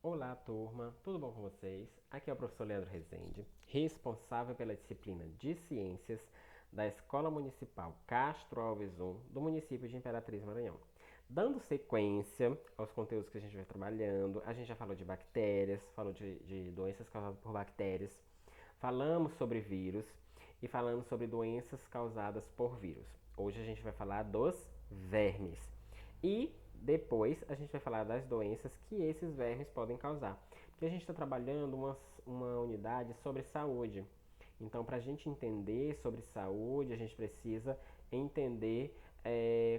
Olá, turma, tudo bom com vocês? Aqui é o professor Leandro Rezende, responsável pela disciplina de Ciências da Escola Municipal Castro Alves I, do município de Imperatriz Maranhão. Dando sequência aos conteúdos que a gente vai trabalhando, a gente já falou de bactérias, falou de doenças causadas por bactérias, falamos sobre vírus e falamos sobre doenças causadas por vírus. Hoje a gente vai falar dos vermes. E depois a gente vai falar das doenças que esses vermes podem causar. Porque a gente está trabalhando uma unidade sobre saúde. Então, para a gente entender sobre saúde, a gente precisa entender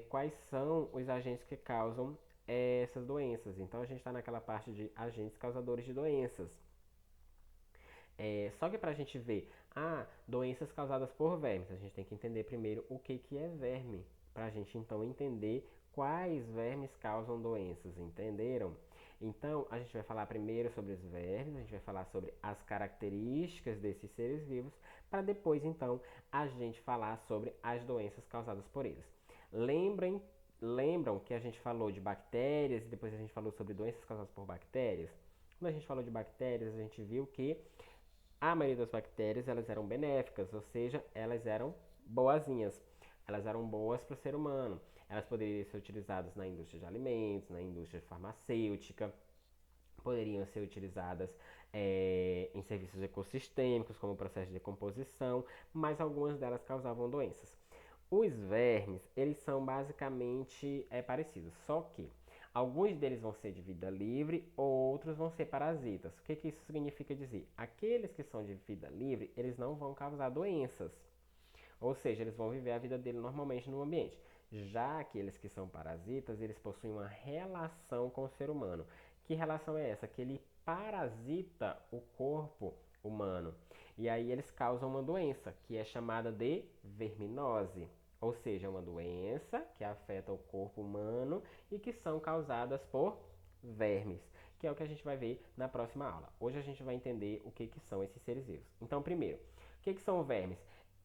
quais são os agentes que causam essas doenças. Então, a gente está naquela parte de agentes causadores de doenças. Só que para a gente ver, doenças causadas por vermes, a gente tem que entender primeiro o que é verme, para a gente então entender quais vermes causam doenças, entenderam? Então, a gente vai falar primeiro sobre os vermes, a gente vai falar sobre as características desses seres vivos, para depois então a gente falar sobre as doenças causadas por eles. Lembram que a gente falou de bactérias e depois a gente falou sobre doenças causadas por bactérias? Quando a gente falou de bactérias, a gente viu que a maioria das bactérias elas eram benéficas, ou seja, elas eram boazinhas. Elas eram boas para o ser humano. Elas poderiam ser utilizadas na indústria de alimentos, na indústria farmacêutica, poderiam ser utilizadas em serviços ecossistêmicos, como o processo de decomposição, mas algumas delas causavam doenças. Os vermes, eles são basicamente parecidos, só que alguns deles vão ser de vida livre, outros vão ser parasitas. O que isso significa dizer? Aqueles que são de vida livre, eles não vão causar doenças. Ou seja, eles vão viver a vida dele normalmente no ambiente. Já aqueles que são parasitas, eles possuem uma relação com o ser humano. Que relação é essa? Que ele parasita o corpo humano. E aí eles causam uma doença, que é chamada de verminose. Ou seja, uma doença que afeta o corpo humano e que são causadas por vermes, que é o que a gente vai ver na próxima aula. Hoje a gente vai entender o que são esses seres vivos. Então, primeiro, o que são vermes?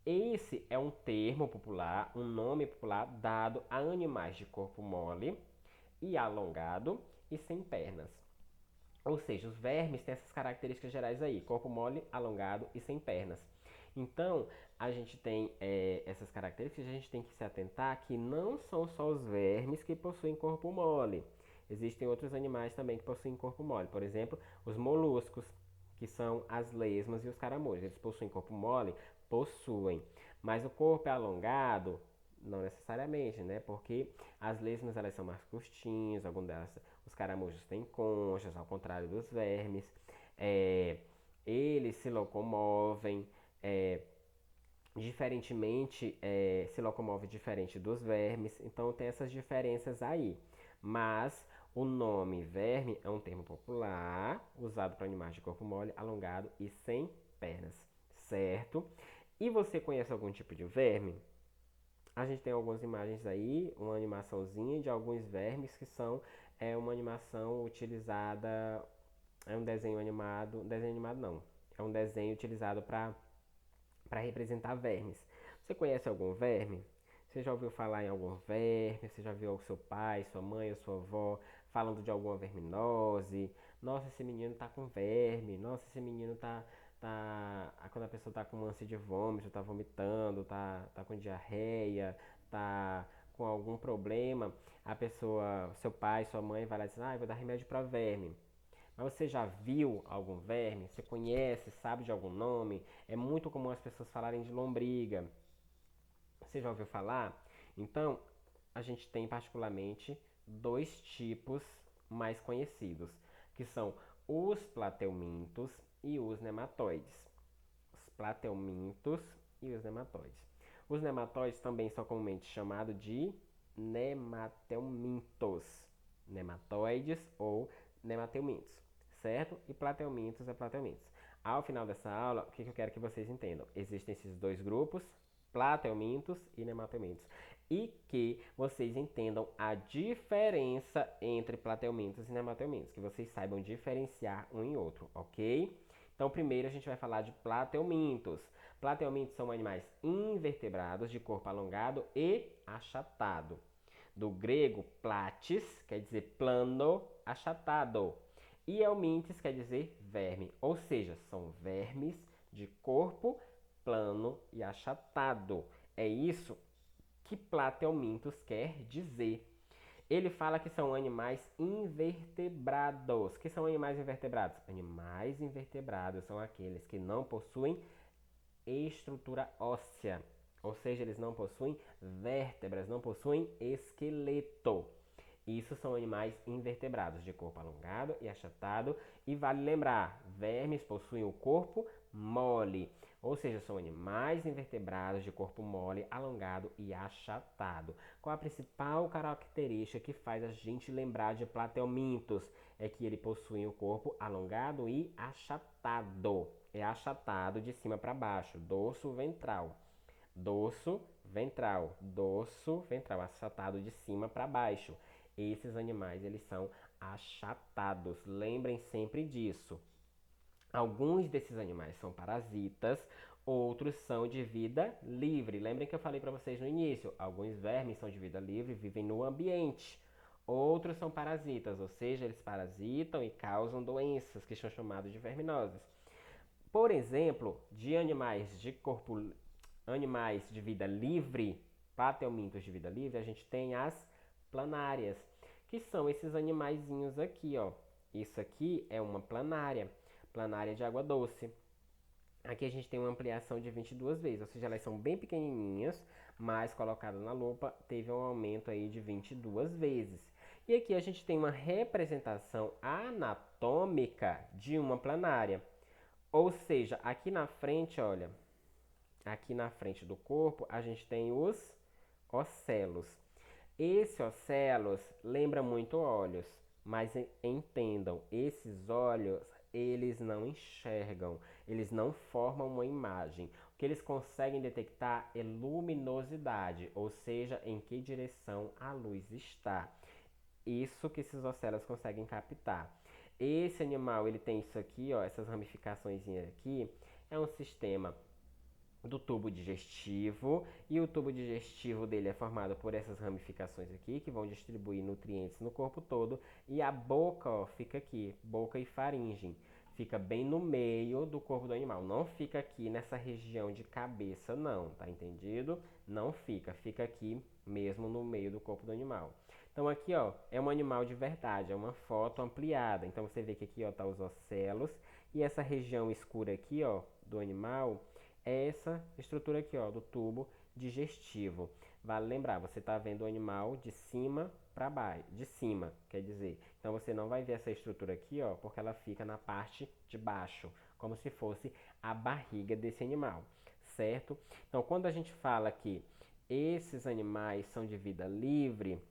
Esse é um termo popular, um nome popular dado a animais de corpo mole e alongado e sem pernas. Ou seja, os vermes têm essas características gerais aí: corpo mole, alongado e sem pernas. Então, a gente tem essas características, a gente tem que se atentar que não são só os vermes que possuem corpo mole. Existem outros animais também que possuem corpo mole. Por exemplo, os moluscos, que são as lesmas e os caramujos. Eles possuem corpo mole? Possuem. Mas o corpo é alongado? Não necessariamente, né? Porque as lesmas elas são mais curtinhas, algumas delas, os caramujos têm conchas, ao contrário dos vermes. É, eles se locomovem diferentemente, se locomove diferente dos vermes, então tem essas diferenças aí. Mas o nome verme é um termo popular usado para animais de corpo mole, alongado e sem pernas, certo? E você conhece algum tipo de verme? A gente tem algumas imagens aí, uma animaçãozinha de alguns vermes que são uma animação utilizada, é um desenho animado não, é um desenho utilizado para representar vermes. Você conhece algum verme? Você já ouviu falar em algum verme? Você já viu o seu pai, sua mãe ou sua avó falando de alguma verminose? Nossa, esse menino tá com verme. Nossa, esse menino tá quando a pessoa tá com ânsia de vômito, tá vomitando, tá com diarreia, tá com algum problema, a pessoa, seu pai, sua mãe vai lá e diz: "Ah, eu vou dar remédio para verme". Mas você já viu algum verme? Você conhece, sabe de algum nome? É muito comum as pessoas falarem de lombriga. Você já ouviu falar? Então, a gente tem particularmente dois tipos mais conhecidos, que são os plateumintos e os nematóides. Os plateumintos e os nematóides. Os nematóides também são comumente chamados de nemateumintos, nematóides ou nemateumintos, certo? E plateumintos é plateumintos. Ao final dessa aula, o que eu quero que vocês entendam? Existem esses dois grupos, plateumintos e nemateumintos, e que vocês entendam a diferença entre plateumintos e nemateumintos, que vocês saibam diferenciar um em outro, ok? Então, primeiro a gente vai falar de plateumintos. Plateumintos são animais invertebrados de corpo alongado e achatado. Do grego platis, quer dizer plano, achatado. E helmintes quer dizer verme, ou seja, são vermes de corpo plano e achatado. É isso que Platelmintos quer dizer. Ele fala que são animais invertebrados. O que são animais invertebrados? Animais invertebrados são aqueles que não possuem estrutura óssea, ou seja, eles não possuem vértebras, não possuem esqueleto. Isso são animais invertebrados, de corpo alongado e achatado. E vale lembrar, vermes possuem o corpo mole, ou seja, são animais invertebrados de corpo mole, alongado e achatado. Qual a principal característica que faz a gente lembrar de Platelmintos? É que ele possui o corpo alongado e achatado. É achatado de cima para baixo, dorso ventral. Dorso ventral, dorso ventral, achatado de cima para baixo. Esses animais, eles são achatados. Lembrem sempre disso. Alguns desses animais são parasitas, outros são de vida livre. Lembrem que eu falei para vocês no início, alguns vermes são de vida livre, vivem no ambiente. Outros são parasitas, ou seja, eles parasitam e causam doenças que são chamadas de verminoses. Por exemplo, de animais de vida livre, patelmintos de vida livre, a gente tem as planárias, que são esses animaizinhos aqui, ó. Isso aqui é uma planária, planária de água doce. Aqui a gente tem uma ampliação de 22 vezes, ou seja, elas são bem pequenininhas, mas colocada na lupa teve um aumento aí de 22 vezes. E aqui a gente tem uma representação anatômica de uma planária. Ou seja, aqui na frente, olha, aqui na frente do corpo, a gente tem os ocelos. Esse ocelos lembra muito olhos, mas entendam, esses olhos, eles não enxergam, eles não formam uma imagem. O que eles conseguem detectar é luminosidade, ou seja, em que direção a luz está. Isso que esses ocelos conseguem captar. Esse animal, ele tem isso aqui, ó, essas ramificações aqui, é um sistema do tubo digestivo, e o tubo digestivo dele é formado por essas ramificações aqui, que vão distribuir nutrientes no corpo todo, e a boca, ó, fica aqui, boca e faringe, fica bem no meio do corpo do animal, não fica aqui nessa região de cabeça não, tá entendido? Não fica, fica aqui mesmo no meio do corpo do animal. Então aqui, ó, é um animal de verdade, é uma foto ampliada. Então você vê que aqui, ó, tá os ocelos, e essa região escura aqui, ó, do animal é essa estrutura aqui, ó, do tubo digestivo. Vale lembrar, você está vendo o animal de cima para baixo, de cima, quer dizer. Então você não vai ver essa estrutura aqui, ó, porque ela fica na parte de baixo, como se fosse a barriga desse animal, certo? Então quando a gente fala que esses animais são de vida livre,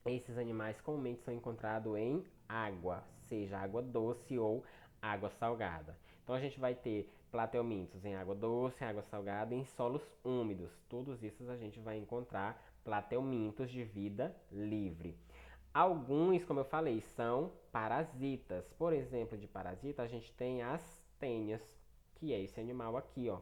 esses animais comumente são encontrados em água, seja água doce ou água salgada. Então a gente vai ter platelmintos em água doce, água salgada e em solos úmidos. Todos esses a gente vai encontrar platelmintos de vida livre. Alguns, como eu falei, são parasitas. Por exemplo, de parasita a gente tem as tênias, que é esse animal aqui, ó.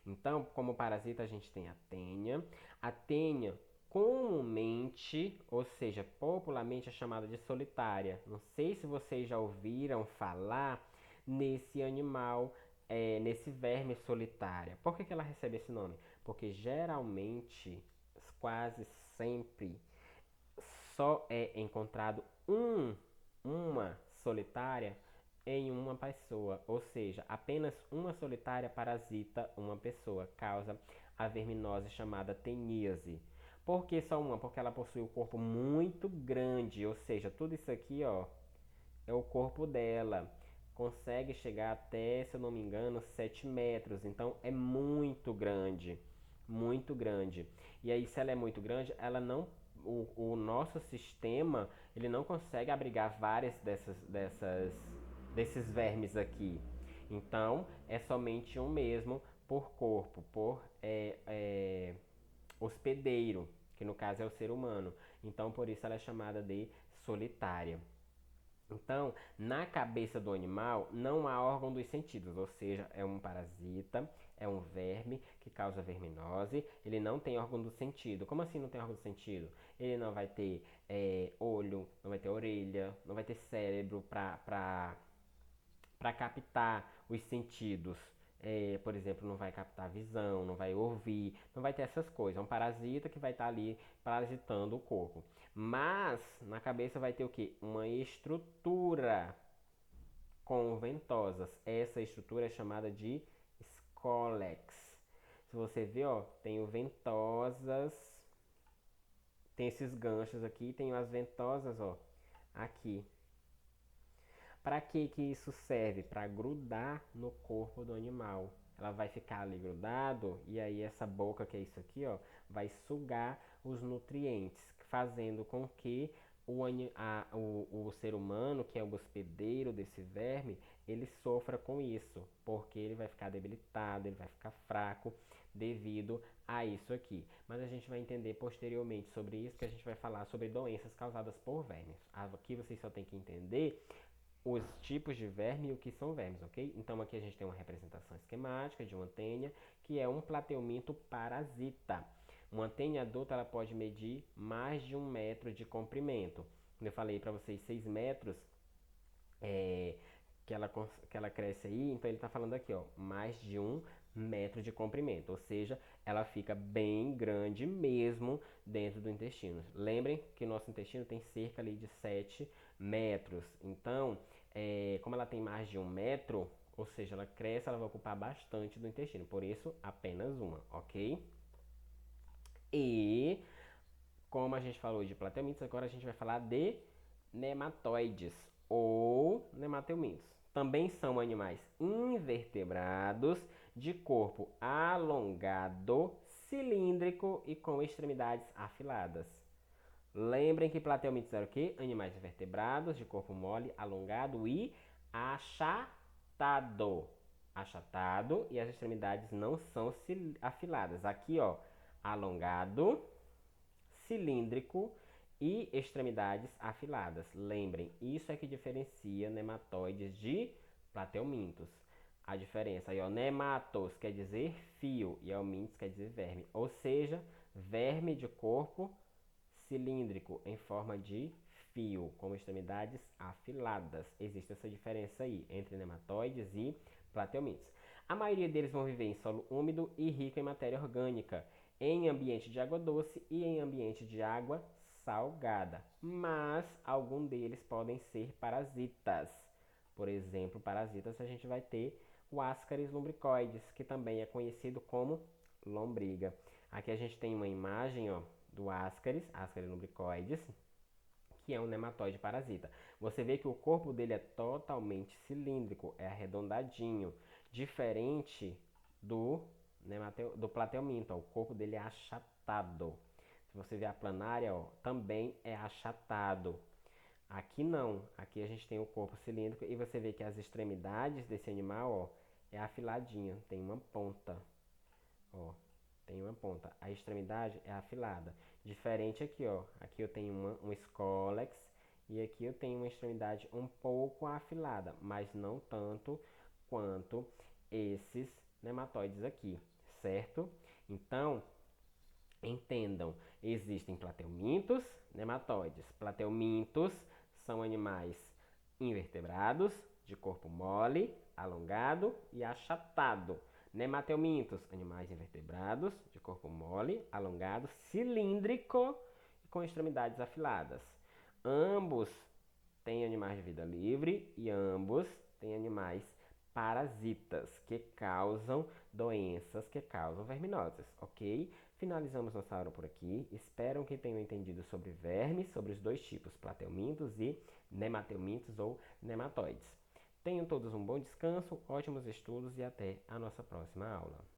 Então, como parasita a gente tem a tênia. A tênia comumente, ou seja, popularmente é chamada de solitária. Não sei se vocês já ouviram falar nesse animal, nesse verme solitária. Por que ela recebe esse nome? Porque geralmente, quase sempre, só é encontrado uma solitária em uma pessoa, ou seja, apenas uma solitária parasita uma pessoa, causa a verminose chamada teníase. Por que só uma? Porque ela possui um corpo muito grande, ou seja, tudo isso aqui, ó, é o corpo dela. Consegue chegar até, se eu não me engano, 7 metros. Então é muito grande. Muito grande. E aí, se ela é muito grande, ela não. O nosso sistema ele não consegue abrigar várias desses vermes aqui. Então, é somente um mesmo por corpo, por hospedeiro, que no caso é o ser humano. Então, por isso ela é chamada de solitária. Então, na cabeça do animal não há órgão dos sentidos, ou seja, é um parasita, é um verme que causa verminose, ele não tem órgão do sentido. Como assim não tem órgão do sentido? Ele não vai ter olho, não vai ter orelha, não vai ter cérebro para captar os sentidos. Por exemplo, não vai captar visão, não vai ouvir, não vai ter essas coisas. É um parasita que vai estar ali parasitando o corpo. Mas na cabeça vai ter o que? Uma estrutura com ventosas. Essa estrutura é chamada de scolex. Se você ver, ó, tem ventosas, tem esses ganchos aqui, tem as ventosas, ó, aqui. Para que isso serve? Para grudar no corpo do animal. Ela vai ficar ali grudado e aí essa boca que é isso aqui, ó, vai sugar os nutrientes, fazendo com que o ser humano, que é o hospedeiro desse verme, ele sofra com isso, porque ele vai ficar debilitado, ele vai ficar fraco devido a isso aqui. Mas a gente vai entender posteriormente sobre isso, que a gente vai falar sobre doenças causadas por vermes. Aqui vocês só tem que entender os tipos de verme e o que são vermes, ok? Então aqui a gente tem uma representação esquemática de uma tênia, que é um plateuminto parasita. Uma tênia adulta ela pode medir mais de 1 metro de comprimento. Como eu falei para vocês, 6 metros é, que ela cresce aí, então ele está falando aqui, ó, mais de 1 metro de comprimento, ou seja, ela fica bem grande mesmo dentro do intestino. Lembrem que o nosso intestino tem cerca ali de 7 metros, então, como ela tem mais de 1 metro, ou seja, ela cresce, ela vai ocupar bastante do intestino, por isso apenas uma, ok? E como a gente falou de plateumintos, agora a gente vai falar de nematóides ou nemateumintos. Também são animais invertebrados de corpo alongado, cilíndrico e com extremidades afiladas. Lembrem que plateumintos eram o quê? Animais invertebrados de corpo mole, alongado e achatado. Achatado e as extremidades não são afiladas. Aqui, ó, alongado, cilíndrico e extremidades afiladas. Lembrem, isso é que diferencia nematóides de plateumintos. A diferença aí, ó, nematos quer dizer fio e eumintos quer dizer verme, ou seja, verme de corpo cilíndrico em forma de fio, com extremidades afiladas. Existe essa diferença aí entre nematóides e plateumintos. A maioria deles vão viver em solo úmido e rico em matéria orgânica, em ambiente de água doce e em ambiente de água salgada. Mas alguns deles podem ser parasitas. Por exemplo, parasitas a gente vai ter o Ascaris lumbricoides, que também é conhecido como lombriga. Aqui a gente tem uma imagem, ó, do Ascaris lumbricoides, que é um nematóide parasita. Você vê que o corpo dele é totalmente cilíndrico, é arredondadinho, diferente do plateuminto, ó, o corpo dele é achatado. Se você ver a planária, ó, também é achatado. Aqui não, aqui a gente tem o corpo cilíndrico e você vê que as extremidades desse animal, ó, é afiladinha, tem uma ponta, ó, tem uma ponta. A extremidade é afilada. Diferente aqui, ó. Aqui eu tenho um scolex e aqui eu tenho uma extremidade um pouco afilada, mas não tanto quanto esses nematóides aqui, certo? Então, entendam, existem plateumintos, nematóides. Plateumintos são animais invertebrados, de corpo mole, alongado e achatado. Nemateumintos, animais invertebrados, de corpo mole, alongado, cilíndrico e com extremidades afiladas. Ambos têm animais de vida livre e ambos têm animais parasitas que causam doenças, que causam verminoses, ok? Finalizamos nossa aula por aqui. Espero que tenham entendido sobre vermes, sobre os dois tipos, plateumintos e nemateumintos ou nematóides. Tenham todos um bom descanso, ótimos estudos e até a nossa próxima aula.